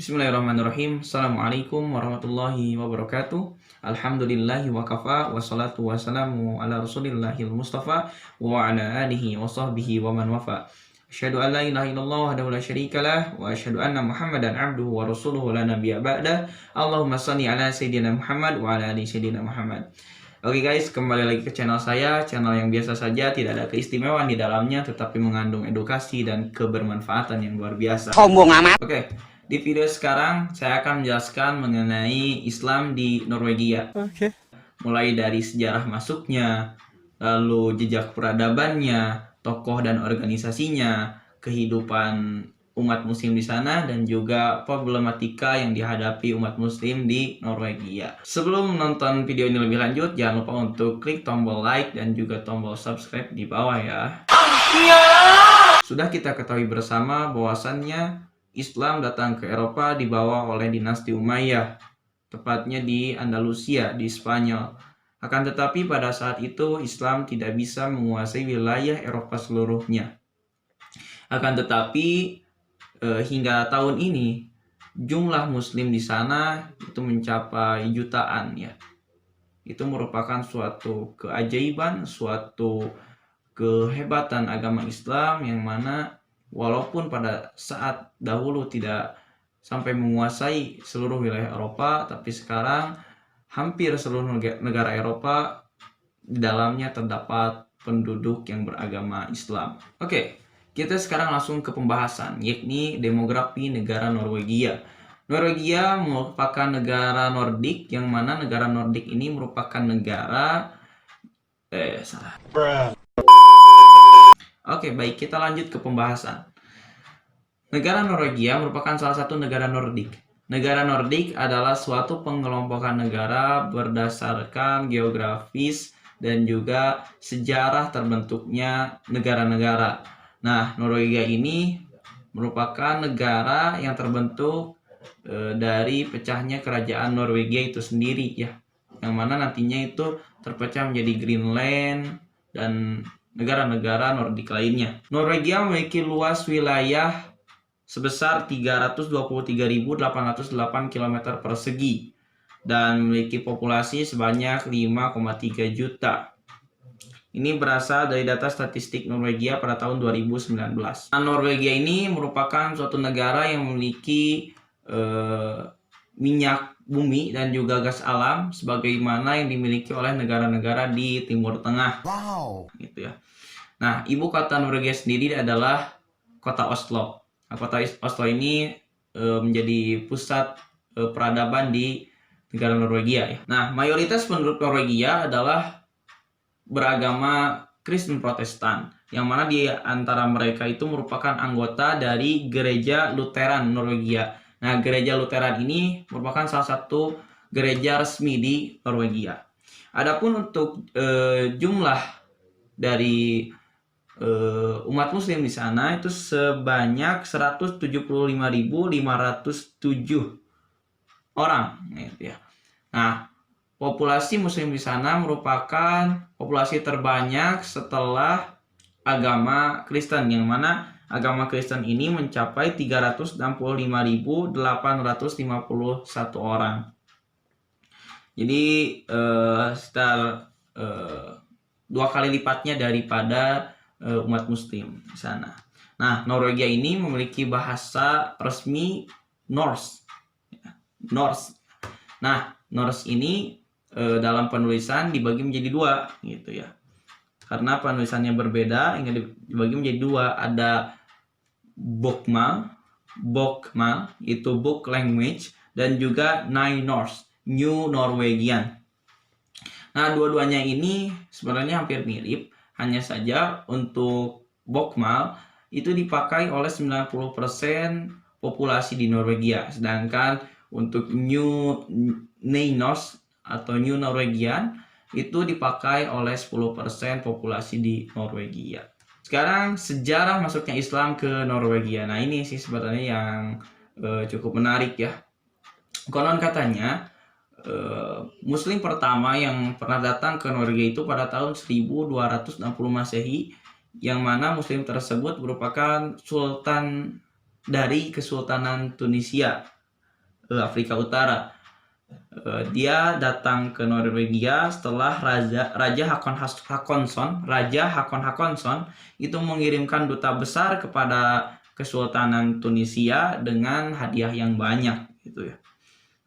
Bismillahirrahmanirrahim. Assalamualaikum warahmatullahi wabarakatuh. Alhamdulillahi wa kafa. Wassalatu wassalamu ala rasulillahil mustafa wa ala alihi wa sahbihi wa man wafa. Asyhadu an la ilaha illallah wahdahu la syarikalah wa asyhadu anna Muhammadan abduhu wa rasuluhu la nabiyya ba'dah. Allahumma shalli ala sayyidina Muhammad wa ala ali sayyidina Muhammad. Oke guys, kembali lagi ke channel saya, channel yang biasa saja, tidak ada keistimewaan di dalamnya, tetapi mengandung edukasi dan kebermanfaatan yang luar biasa. Sombong amat. Oke, di video sekarang saya akan menjelaskan mengenai Islam di Norwegia. Mulai dari sejarah masuknya, lalu jejak peradabannya, tokoh dan organisasinya, kehidupan umat muslim di sana, dan juga problematika yang dihadapi umat muslim di Norwegia. Sebelum menonton video ini lebih lanjut, jangan lupa untuk klik tombol like dan juga tombol subscribe di bawah ya. Sudah kita ketahui bersama bahwasannya Islam datang ke Eropa dibawa oleh dinasti Umayyah, tepatnya di Andalusia, di Spanyol. Akan tetapi pada saat itu Islam tidak bisa menguasai wilayah Eropa seluruhnya. Akan tetapi hingga tahun ini jumlah muslim di sana itu mencapai jutaan ya. Itu merupakan suatu keajaiban, suatu kehebatan agama Islam yang mana walaupun pada saat dahulu tidak sampai menguasai seluruh wilayah Eropa, tapi sekarang hampir seluruh negara Eropa di dalamnya terdapat penduduk yang beragama Islam. Oke, kita sekarang langsung ke pembahasan, yakni demografi negara Norwegia. Norwegia merupakan negara Nordik, yang mana negara Nordik ini merupakan negara Oke, baik, kita lanjut ke pembahasan. Negara Norwegia merupakan salah satu negara Nordik. Negara Nordik adalah suatu pengelompokan negara berdasarkan geografis dan juga sejarah terbentuknya negara-negara. Nah, Norwegia ini merupakan negara yang terbentuk dari pecahnya kerajaan Norwegia itu sendiri ya. Yang mana nantinya itu terpecah menjadi Greenland dan negara-negara Nordik lainnya. Norwegia memiliki luas wilayah sebesar 323.808 km persegi dan memiliki populasi sebanyak 5,3 juta. Ini berasal dari data statistik Norwegia pada tahun 2019. Nah, Norwegia ini merupakan suatu negara yang memiliki minyak bumi dan juga gas alam sebagaimana yang dimiliki oleh negara-negara di Timur Tengah. Wow. Gitu ya. Nah, ibu kota Norwegia sendiri adalah kota Oslo. Nah, kota Oslo ini menjadi pusat peradaban di negara Norwegia ya. Nah, mayoritas penduduk Norwegia adalah beragama Kristen Protestan, yang mana di antara mereka itu merupakan anggota dari Gereja Lutheran Norwegia. Nah, Gereja Lutheran ini merupakan salah satu gereja resmi di Norwegia. Adapun untuk jumlah dari umat muslim di sana itu sebanyak 175.507 orang gitu ya. Nah, populasi muslim di sana merupakan populasi terbanyak setelah agama Kristen, yang mana agama Kristen ini mencapai 365.851 orang. Jadi sekitar 2 kali lipatnya daripada umat muslim di sana. Nah, Norwegia ini memiliki bahasa resmi Norse. Norse. Nah, Norse ini dalam penulisan dibagi menjadi 2 gitu ya. Karena penulisannya berbeda, hingga dibagi menjadi 2. Ada bokmal itu book language, dan juga Nynorsk, New Norwegian. Nah, dua-duanya ini sebenarnya hampir mirip, hanya saja untuk bokmal itu dipakai oleh 90% populasi di Norwegia, sedangkan untuk Nynorsk atau New Norwegian itu dipakai oleh 10% populasi di Norwegia. Sekarang sejarah masuknya Islam ke Norwegia. Nah, ini sih sebenarnya yang cukup menarik ya. Konon katanya Muslim pertama yang pernah datang ke Norwegia itu pada tahun 1260 Masehi, yang mana Muslim tersebut merupakan sultan dari Kesultanan Tunisia. Afrika Utara. Dia datang ke Norwegia setelah Raja Hakon Hakonson itu mengirimkan duta besar kepada Kesultanan Tunisia dengan hadiah yang banyak gitu ya.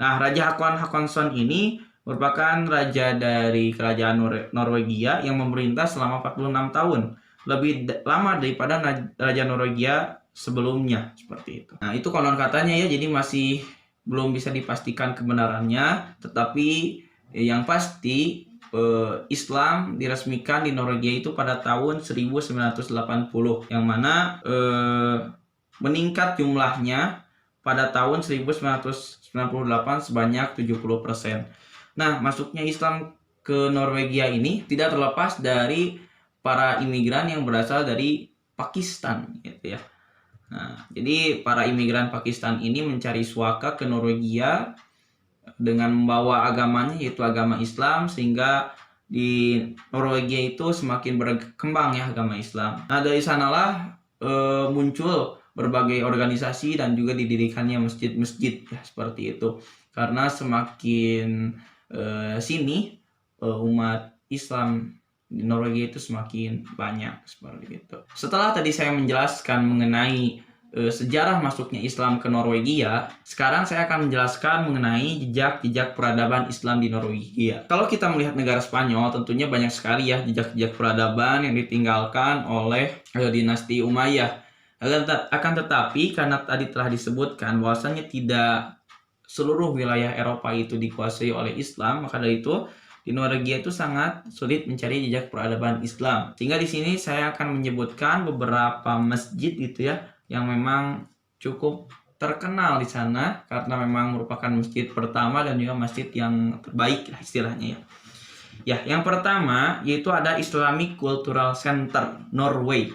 Nah, Raja Hakon Hakonson ini merupakan raja dari kerajaan Norwegia yang memerintah selama 46 tahun, lebih lama daripada Raja Norwegia sebelumnya, seperti itu. Nah, itu konon katanya ya, jadi masih belum bisa dipastikan kebenarannya, tetapi yang pasti Islam diresmikan di Norwegia itu pada tahun 1980, yang mana meningkat jumlahnya pada tahun 1998 sebanyak 70%. Nah, masuknya Islam ke Norwegia ini tidak terlepas dari para imigran yang berasal dari Pakistan gitu ya. Nah, jadi para imigran Pakistan ini mencari suaka ke Norwegia dengan membawa agamanya, yaitu agama Islam, sehingga di Norwegia itu semakin berkembang ya agama Islam. Nah, dari sanalah muncul berbagai organisasi dan juga didirikannya masjid-masjid ya, seperti itu. Karena semakin sini umat Islam di Norwegia itu semakin banyak, seperti itu. Setelah tadi saya menjelaskan mengenai sejarah masuknya Islam ke Norwegia, sekarang saya akan menjelaskan mengenai jejak-jejak peradaban Islam di Norwegia. Kalau kita melihat negara Spanyol, tentunya banyak sekali ya jejak-jejak peradaban yang ditinggalkan oleh dinasti Umayyah. Akan tetapi karena tadi telah disebutkan bahwasanya tidak seluruh wilayah Eropa itu dikuasai oleh Islam, maka dari itu di Norwegia itu sangat sulit mencari jejak peradaban Islam. Sehingga di sini saya akan menyebutkan beberapa masjid gitu ya, yang memang cukup terkenal di sana karena memang merupakan masjid pertama dan juga masjid yang terbaik lah istilahnya ya. Ya, yang pertama yaitu ada Islamic Cultural Center Norway,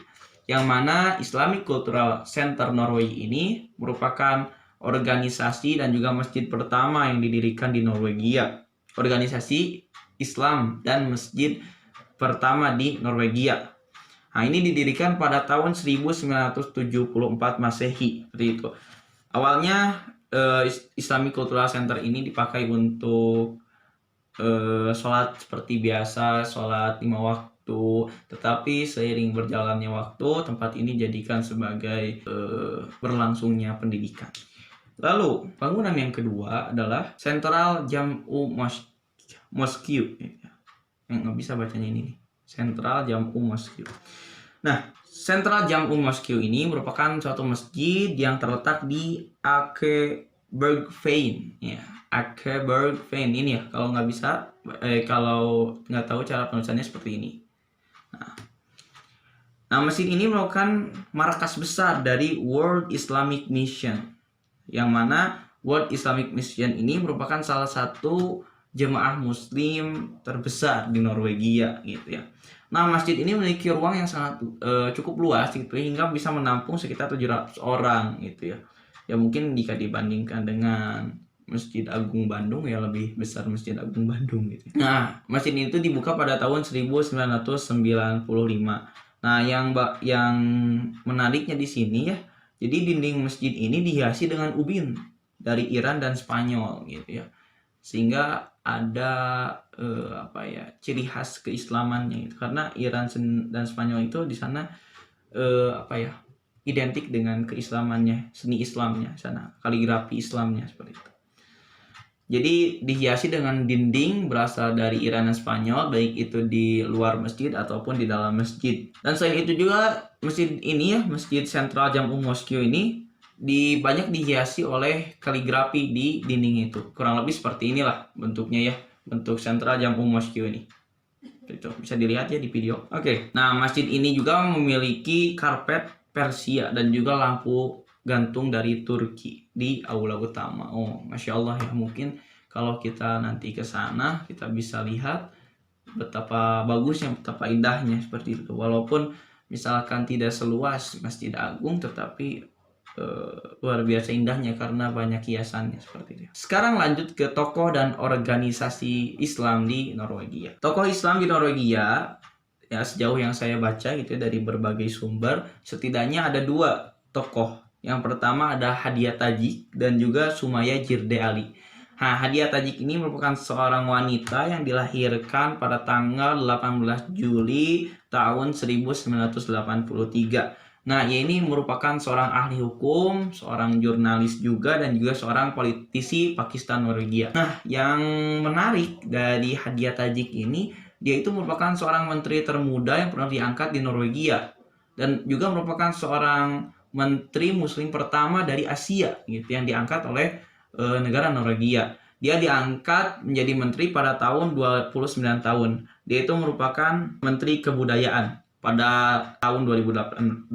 yang mana Islamic Cultural Center Norway ini merupakan organisasi dan juga masjid pertama yang didirikan di Norwegia. Organisasi Islam dan masjid pertama di Norwegia. Nah, ini didirikan pada tahun 1974 Masehi, seperti itu. Awalnya Islamic Cultural Center ini dipakai untuk sholat seperti biasa, sholat 5 waktu. Tetapi seiring berjalannya waktu, tempat ini dijadikan sebagai berlangsungnya pendidikan. Lalu bangunan yang kedua adalah Central Jam'u Mosque, yang nggak bisa bacanya ini nih. Central Jam'u Mosque. Nah, Central Jam'u Mosque ini merupakan suatu masjid yang terletak di Akebergveien. Ya, Akebergveien ini ya. Kalau nggak bisa, kalau nggak tahu cara penulisannya seperti ini. Nah, masjid ini merupakan markas besar dari World Islamic Mission, yang mana World Islamic Mission ini merupakan salah satu jemaah muslim terbesar di Norwegia gitu ya. Nah, masjid ini memiliki ruang yang sangat cukup luas gitu, hingga bisa menampung sekitar 700 orang gitu ya. Ya mungkin jika dibandingkan dengan Masjid Agung Bandung ya lebih besar Masjid Agung Bandung gitu. Nah, masjid itu dibuka pada tahun 1995. Nah, yang menariknya di sini ya, jadi dinding masjid ini dihiasi dengan ubin dari Iran dan Spanyol gitu ya. Sehingga ada ciri khas keislamannya itu, karena Iran dan Spanyol itu di sana identik dengan keislamannya, seni Islamnya sana, kaligrafi Islamnya seperti itu. Jadi dihiasi dengan dinding berasal dari Iran dan Spanyol, baik itu di luar masjid ataupun di dalam masjid. Dan selain itu juga masjid ini ya, Masjid Central Jam'u Mosque ini banyak dihiasi oleh kaligrafi di dinding itu. Kurang lebih seperti inilah bentuknya ya, bentuk Central Jam'u Mosque ini. Itu bisa dilihat ya di video. Oke. Nah, masjid ini juga memiliki karpet Persia dan juga lampu gantung dari Turki di aula utama. Oh, Masya Allah ya, mungkin kalau kita nanti ke sana kita bisa lihat betapa bagusnya, betapa indahnya seperti itu. Walaupun misalkan tidak seluas Masjid Agung, tetapi luar biasa indahnya karena banyak hiasannya seperti itu. Sekarang lanjut ke tokoh dan organisasi Islam di Norwegia. Tokoh Islam di Norwegia ya, sejauh yang saya baca gitu ya, dari berbagai sumber, setidaknya ada 2 tokoh Yang pertama ada Hadia Tajik dan juga Sumaya Jirde Ali. Nah, Hadia Tajik ini merupakan seorang wanita yang dilahirkan pada tanggal 18 Juli tahun 1983. Nah, ia ini merupakan seorang ahli hukum, seorang jurnalis juga, dan juga seorang politisi Pakistan Norwegia. Nah, yang menarik dari Hadia Tajik ini, dia itu merupakan seorang menteri termuda yang pernah diangkat di Norwegia. Dan juga merupakan seorang menteri muslim pertama dari Asia gitu yang diangkat oleh negara Norwegia. Dia diangkat menjadi menteri pada tahun 29 tahun. Dia itu merupakan menteri kebudayaan pada tahun 2012.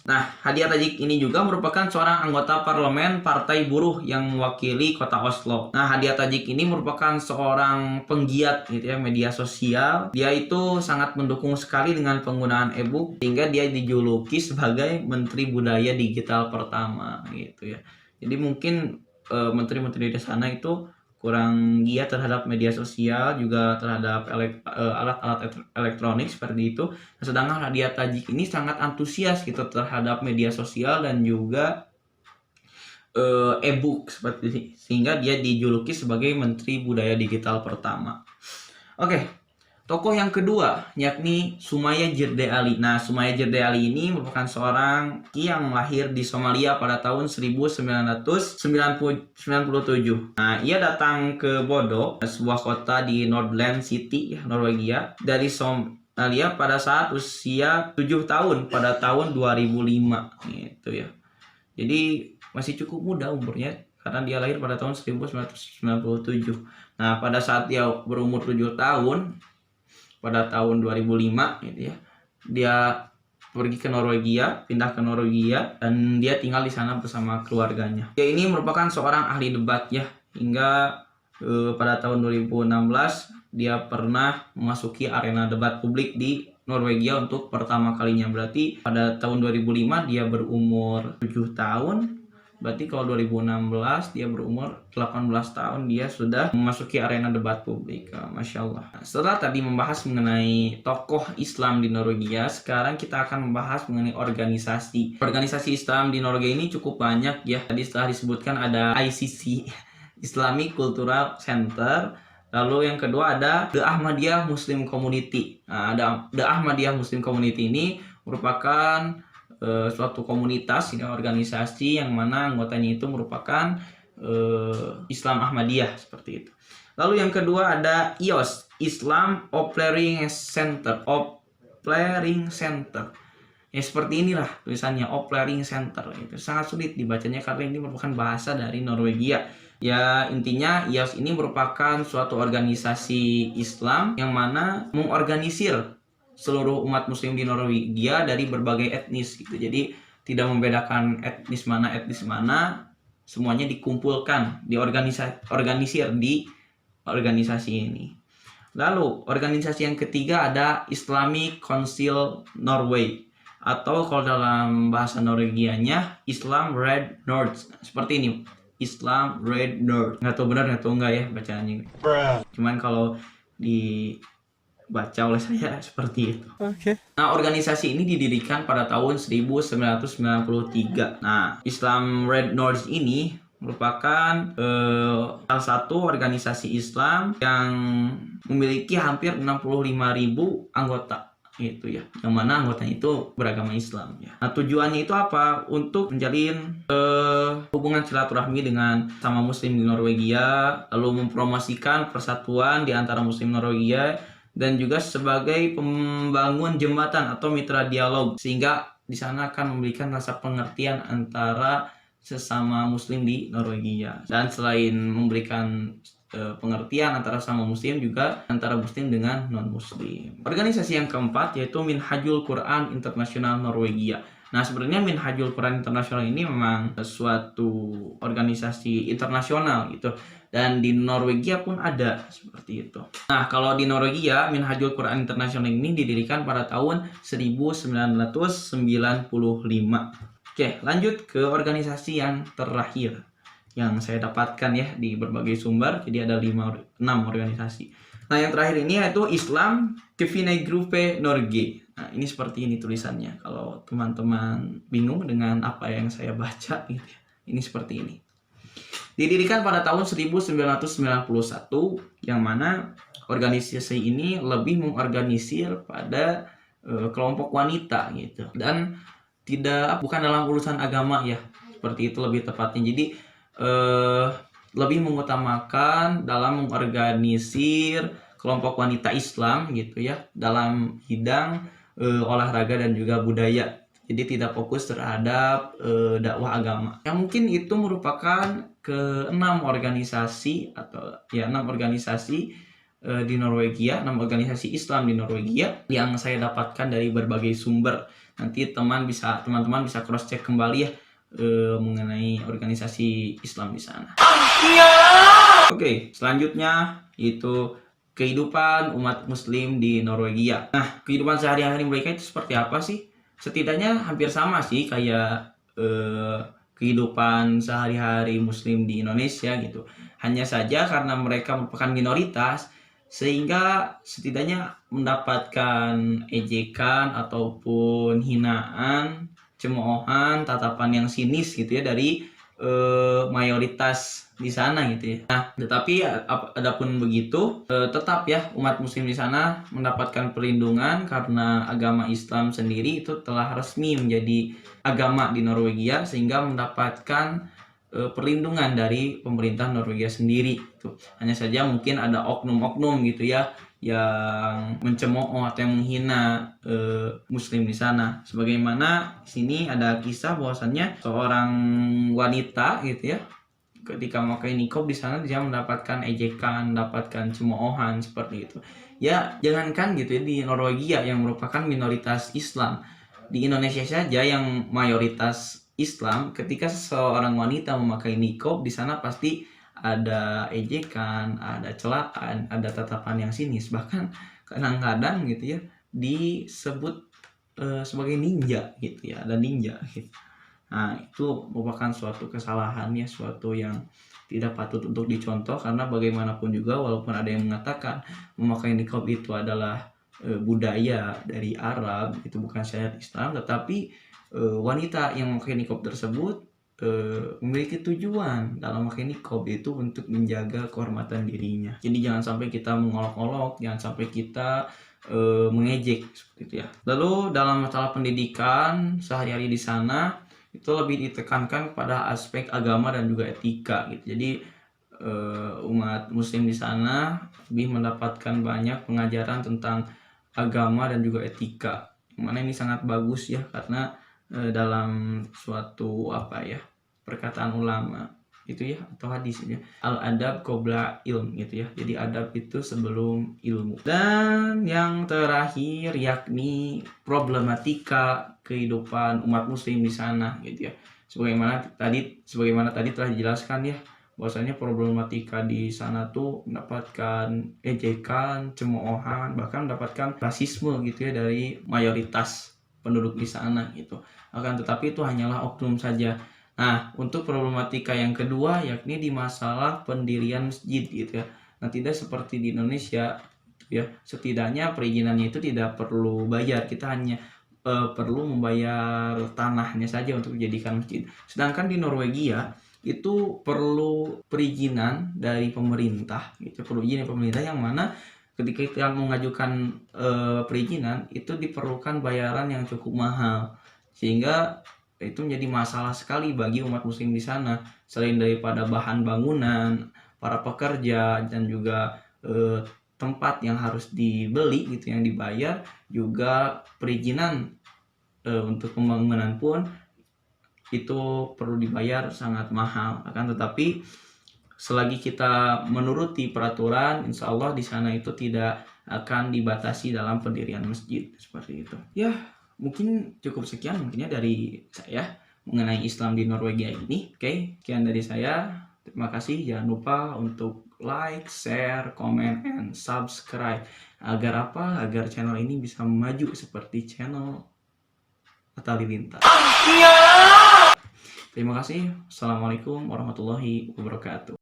Nah, Hadia Tajik ini juga merupakan seorang anggota parlemen Partai Buruh yang mewakili kota Oslo. Nah, Hadia Tajik ini merupakan seorang penggiat gitu ya media sosial. Dia itu sangat mendukung sekali dengan penggunaan e-book sehingga dia dijuluki sebagai Menteri Budaya Digital pertama gitu ya. Jadi mungkin menteri-menteri di sana itu kurang giat terhadap media sosial, juga terhadap alat-alat elektronik seperti itu. Sedangkan Hadia Tajik ini sangat antusias gitu terhadap media sosial dan juga e-book seperti ini, sehingga dia dijuluki sebagai Menteri Budaya Digital pertama. Oke. Tokoh yang kedua yakni Sumaya Jirde Ali. Nah, Sumaya Jirde Ali ini merupakan seorang yang lahir di Somalia pada tahun 1997. Nah, ia datang ke Bodo, sebuah kota di Nordland City, Norwegia, dari Somalia pada saat usia 7 tahun pada tahun 2005 gitu ya. Jadi masih cukup muda umurnya karena dia lahir pada tahun 1997. Nah, pada saat dia berumur 7 tahun pada tahun 2005 gitu ya, dia pergi ke Norwegia, pindah ke Norwegia, dan dia tinggal di sana bersama keluarganya. Dia ini merupakan seorang ahli debat ya, hingga pada tahun 2016 dia pernah memasuki arena debat publik di Norwegia untuk pertama kalinya. Berarti pada tahun 2005 dia berumur 7 tahun. Berarti kalau 2016 dia berumur 18 tahun, dia sudah memasuki arena debat publik. Masya Allah. Setelah tadi membahas mengenai tokoh Islam di Norwegia, sekarang kita akan membahas mengenai organisasi. Organisasi Islam di Norwegia ini cukup banyak ya. Tadi setelah disebutkan ada ICC, Islamic Cultural Center. Lalu yang kedua ada The Ahmadiyya Muslim Community. Nah, The Ahmadiyya Muslim Community ini merupakan suatu komunitas, ini organisasi yang mana anggotanya itu merupakan Islam Ahmadiyah seperti itu. Lalu yang kedua ada IOS, Islam Oplering Center. Ya seperti inilah tulisannya, Oplering Center. Itu sangat sulit dibacanya karena ini merupakan bahasa dari Norwegia. Ya intinya IOS ini merupakan suatu organisasi Islam yang mana mengorganisir seluruh umat muslim di Norwegia dari berbagai etnis gitu. Jadi tidak membedakan etnis mana, semuanya dikumpulkan, organisir di organisasi ini. Lalu organisasi yang ketiga ada Islamic Council Norway, atau kalau dalam bahasa Norwegianya Islam Red North. Seperti ini, Islam Red North. Nggak tahu benar atau enggak ya bacaannya. Cuman kalau dibaca oleh saya seperti itu. Nah, organisasi ini didirikan pada tahun 1993. Nah, Islam Red North ini merupakan salah satu organisasi Islam yang memiliki hampir 65.000 anggota gitu ya, yang mana anggotanya itu beragama Islam ya. Nah, tujuannya itu apa? Untuk menjalin hubungan silaturahmi dengan sama muslim di Norwegia, lalu mempromosikan persatuan di antara muslim Norwegia, dan juga sebagai pembangun jembatan atau mitra dialog, sehingga di sana akan memberikan rasa pengertian antara sesama muslim di Norwegia. Dan selain memberikan pengertian antara sama muslim, juga antara muslim dengan non muslim. Organisasi yang keempat yaitu Minhajul Quran Internasional Norwegia. Nah, sebenarnya Minhajul Quran Internasional ini memang suatu organisasi internasional gitu, dan di Norwegia pun ada seperti itu. Nah, kalau di Norwegia Minhajul Quran Internasional ini didirikan pada tahun 1995. Oke, lanjut ke organisasi yang terakhir yang saya dapatkan ya di berbagai sumber. Jadi ada 6 organisasi. Nah, yang terakhir ini yaitu Islam Kvinegruppe Norge. Nah, ini seperti ini tulisannya. Kalau teman-teman bingung dengan apa yang saya baca, gitu ya. Ini seperti ini. Didirikan pada tahun 1991, yang mana organisasi ini lebih mengorganisir pada kelompok wanita gitu, dan bukan dalam urusan agama ya, seperti itu lebih tepatnya. Jadi lebih mengutamakan dalam mengorganisir kelompok wanita Islam gitu ya, dalam bidang olahraga dan juga budaya. Jadi tidak fokus terhadap dakwah agama. Yang mungkin itu merupakan ke-6 organisasi atau ya 6 organisasi di Norwegia, 6 organisasi Islam di Norwegia yang saya dapatkan dari berbagai sumber. Nanti teman-teman bisa cross check kembali ya mengenai organisasi Islam di sana. Oke, selanjutnya itu kehidupan umat muslim di Norwegia. Nah, kehidupan sehari-hari mereka itu seperti apa sih? Setidaknya hampir sama sih kayak kehidupan sehari-hari muslim di Indonesia gitu. Hanya saja karena mereka merupakan minoritas, sehingga setidaknya mendapatkan ejekan ataupun hinaan, cemoohan, tatapan yang sinis gitu ya dari mayoritas di sana gitu ya. Nah, tetapi adapun begitu, tetap ya umat muslim di sana mendapatkan perlindungan karena agama Islam sendiri itu telah resmi menjadi agama di Norwegia, sehingga mendapatkan perlindungan dari pemerintah Norwegia sendiri. Itu hanya saja mungkin ada oknum-oknum gitu ya yang mencemooh atau yang menghina muslim di sana. Sebagaimana di sini ada kisah bahwasannya seorang wanita gitu ya, ketika memakai niqab di sana dia mendapatkan ejekan, mendapatkan cemoohan seperti itu. Ya, jangankan gitu ya di Norwegia yang merupakan minoritas Islam, di Indonesia saja yang mayoritas Islam, ketika seorang wanita memakai niqab di sana pasti ada ejekan, ada celaan, ada tatapan yang sinis, bahkan kadang-kadang gitu ya disebut sebagai ninja gitu ya, ada ninja gitu. Nah, itu merupakan suatu kesalahan ya, suatu yang tidak patut untuk dicontoh, karena bagaimanapun juga walaupun ada yang mengatakan memakai niqab itu adalah budaya dari Arab, itu bukan syariat Islam, tetapi wanita yang memakai niqab tersebut memiliki tujuan dalam memakai niqab itu untuk menjaga kehormatan dirinya. Jadi jangan sampai kita mengolok-olok, jangan sampai kita mengejek seperti itu ya. Lalu dalam masalah pendidikan sehari-hari di sana itu lebih ditekankan pada aspek agama dan juga etika gitu. Jadi umat muslim di sana lebih mendapatkan banyak pengajaran tentang agama dan juga etika. Mana ini sangat bagus ya, karena dalam suatu perkataan ulama itu ya, atau hadis ya, al adab qabla ilm gitu ya. Jadi adab itu sebelum ilmu. Dan yang terakhir yakni problematika kehidupan umat muslim di sana gitu ya. Sebagaimana tadi telah dijelaskan ya, bahwasanya problematika di sana tuh mendapatkan ejekan, cemoohan, bahkan mendapatkan rasisme gitu ya dari mayoritas penduduk di sana gitu. Akan tetapi itu hanyalah oknum saja. Nah, untuk problematika yang kedua yakni di masalah pendirian masjid gitu ya. Nah, tidak seperti di Indonesia ya, setidaknya perizinannya itu tidak perlu bayar, kita hanya perlu membayar tanahnya saja untuk dijadikan masjid. Sedangkan di Norwegia itu perlu perizinan dari pemerintah gitu, perlu izin dari pemerintah, yang mana ketika kita mengajukan perizinan itu diperlukan bayaran yang cukup mahal, sehingga itu menjadi masalah sekali bagi umat muslim di sana. Selain daripada bahan bangunan, para pekerja, dan juga tempat yang harus dibeli gitu yang dibayar, juga perizinan untuk pembangunan pun itu perlu dibayar sangat mahal. Akan tetapi selagi kita menuruti peraturan, insya Allah di sana itu tidak akan dibatasi dalam pendirian masjid seperti itu. Ya, mungkin cukup sekian mungkinnya dari saya mengenai Islam di Norwegia ini. Oke, sekian dari saya. Terima kasih. Jangan lupa untuk like, share, comment, and subscribe. Agar apa? Agar channel ini bisa maju seperti channel Atta Halilintar. Terima kasih. Assalamualaikum warahmatullahi wabarakatuh.